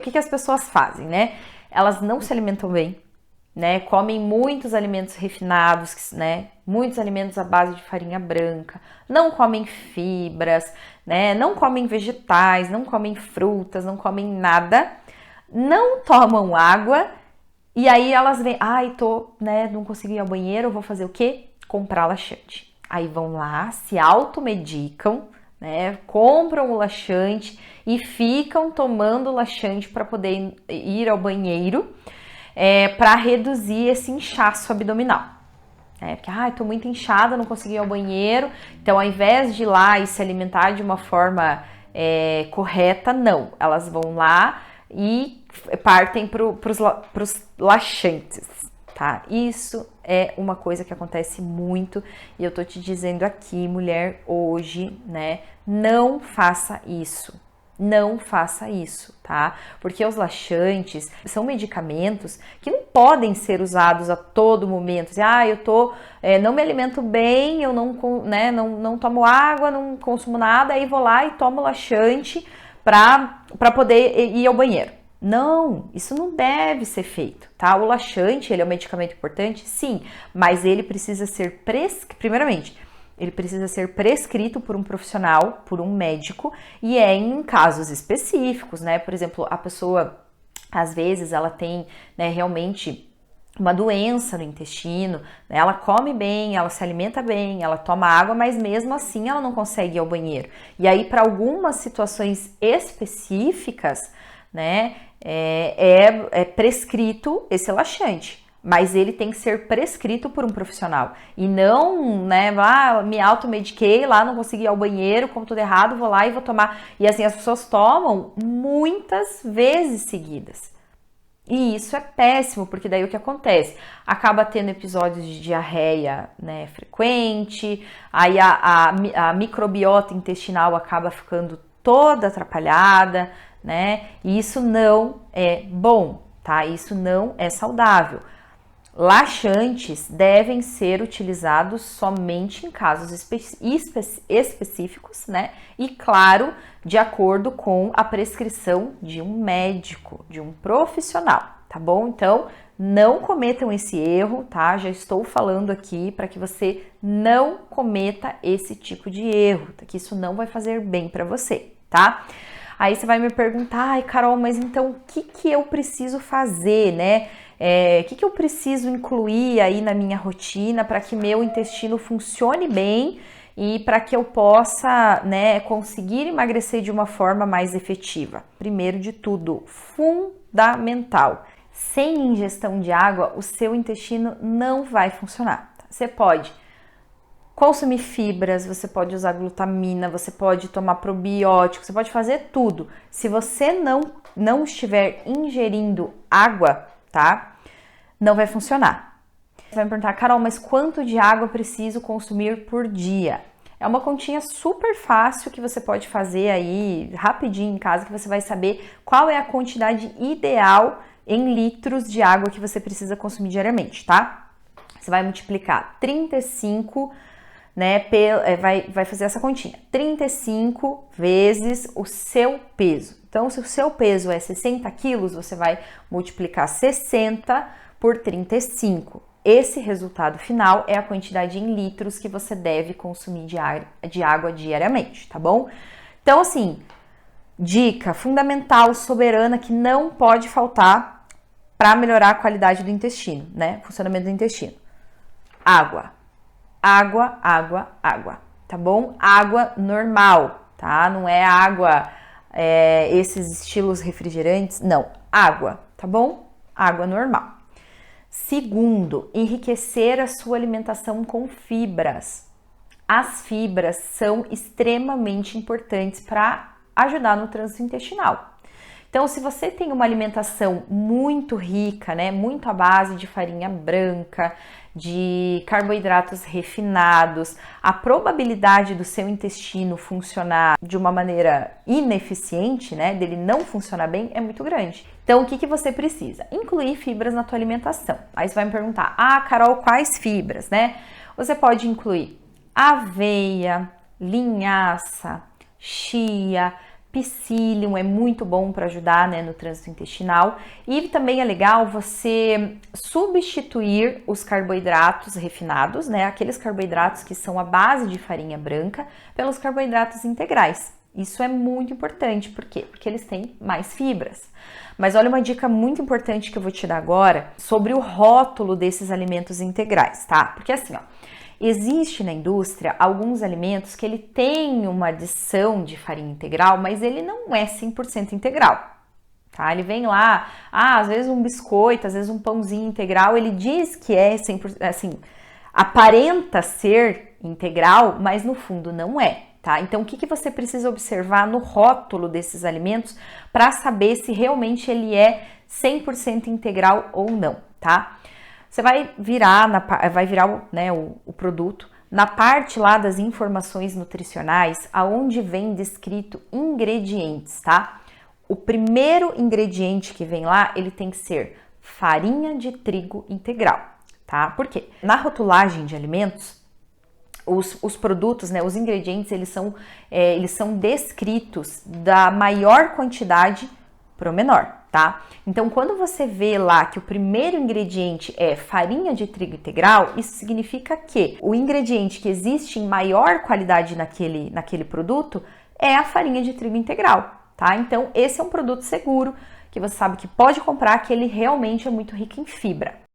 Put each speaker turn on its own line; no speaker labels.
O que as pessoas fazem, né? Elas não se alimentam bem, né? Comem muitos alimentos refinados, né? Muitos alimentos à base de farinha branca, não comem fibras, né? Não comem vegetais, não comem frutas, não comem nada, não tomam água e aí elas vêm, né? Não consegui ir ao banheiro, eu vou fazer o quê? Comprar laxante. Aí vão lá, se automedicam, né? Compram o laxante e ficam tomando laxante para poder ir ao banheiro, para reduzir esse inchaço abdominal. Porque, tô muito inchada, não consegui ir ao banheiro, então ao invés de ir lá e se alimentar de uma forma correta, não, elas vão lá e partem para os laxantes, tá? Isso é uma coisa que acontece muito e eu tô te dizendo aqui, mulher, hoje, né? Não faça isso. Não faça isso, tá? Porque os laxantes são medicamentos que não podem ser usados a todo momento. Não me alimento bem, eu não tomo água, não consumo nada, aí vou lá e tomo laxante para poder ir ao banheiro. Não, isso não deve ser feito, tá? O laxante, ele é um medicamento importante, sim, mas ele precisa ser primeiramente, ele precisa ser prescrito por um profissional, por um médico, e em casos específicos, né? Por exemplo, a pessoa, às vezes, ela tem, né, realmente uma doença no intestino, né? Ela come bem, ela se alimenta bem, ela toma água, mas mesmo assim ela não consegue ir ao banheiro. E aí, para algumas situações específicas, né, é prescrito esse laxante. Mas ele tem que ser prescrito por um profissional. E não, né, me automediquei lá, não consegui ir ao banheiro, como tudo errado, vou lá e vou tomar. E assim, as pessoas tomam muitas vezes seguidas. E isso é péssimo, porque daí o que acontece? Acaba tendo episódios de diarreia, né, frequente, aí a microbiota intestinal acaba ficando toda atrapalhada, né? E isso não é bom, tá? Isso não é saudável. Laxantes devem ser utilizados somente em casos específicos, né? E claro, de acordo com a prescrição de um médico, de um profissional, tá bom? Então, não cometam esse erro, tá? Já estou falando aqui para que você não cometa esse tipo de erro, tá? Que isso não vai fazer bem para você, tá? Aí você vai me perguntar, Carol, mas então o que eu preciso fazer, né? O que eu preciso incluir aí na minha rotina para que meu intestino funcione bem e para que eu possa, né, conseguir emagrecer de uma forma mais efetiva? Primeiro de tudo, fundamental, sem ingestão de água, o seu intestino não vai funcionar. Você pode consumir fibras, você pode usar glutamina, você pode tomar probiótico, você pode fazer tudo. Se você não estiver ingerindo água, tá? Não vai funcionar. Você vai me perguntar, Carol, mas quanto de água eu preciso consumir por dia? É uma continha super fácil que você pode fazer aí rapidinho em casa, que você vai saber qual é a quantidade ideal em litros de água que você precisa consumir diariamente, tá? Você vai multiplicar 35, né, vai fazer essa continha, 35 vezes o seu peso. Então, se o seu peso é 60 quilos, você vai multiplicar 60 por 35. Esse resultado final é a quantidade em litros que você deve consumir de água diariamente, tá bom? Então, assim, dica fundamental, soberana, que não pode faltar para melhorar a qualidade do intestino, né? Funcionamento do intestino. Água. Água, água, água, tá bom? Água normal, tá? Não é água, esses estilos refrigerantes, não. Água, tá bom? Água normal. Segundo, enriquecer a sua alimentação com fibras. As fibras são extremamente importantes para ajudar no trânsito intestinal. Então, se você tem uma alimentação muito rica, né, muito à base de farinha branca, de carboidratos refinados, a probabilidade do seu intestino funcionar de uma maneira ineficiente, né, dele não funcionar bem, é muito grande. Então, o que você precisa? Incluir fibras na tua alimentação. Aí você vai me perguntar, Carol, quais fibras, né? Você pode incluir aveia, linhaça, chia, Psyllium é muito bom para ajudar, né, no trânsito intestinal. E também é legal você substituir os carboidratos refinados, né, aqueles carboidratos que são à base de farinha branca, pelos carboidratos integrais. Isso é muito importante, por quê? Porque eles têm mais fibras. Mas olha uma dica muito importante que eu vou te dar agora sobre o rótulo desses alimentos integrais, tá? Porque assim, ó, existe na indústria alguns alimentos que ele tem uma adição de farinha integral, mas ele não é 100% integral, tá? Ele vem lá, às vezes um biscoito, às vezes um pãozinho integral, ele diz que é 100%, assim, aparenta ser integral, mas no fundo não é, tá? Então, o que você precisa observar no rótulo desses alimentos para saber se realmente ele é 100% integral ou não, tá? Você vai virar, né, o produto na parte lá das informações nutricionais, aonde vem descrito ingredientes, tá? O primeiro ingrediente que vem lá, ele tem que ser farinha de trigo integral, tá? Por quê? Na rotulagem de alimentos, os produtos, né, os ingredientes, eles são descritos da maior quantidade para o menor, tá? Então, quando você vê lá que o primeiro ingrediente é farinha de trigo integral, isso significa que o ingrediente que existe em maior qualidade naquele produto é a farinha de trigo integral, tá? Então, esse é um produto seguro, que você sabe que pode comprar, que ele realmente é muito rico em fibra.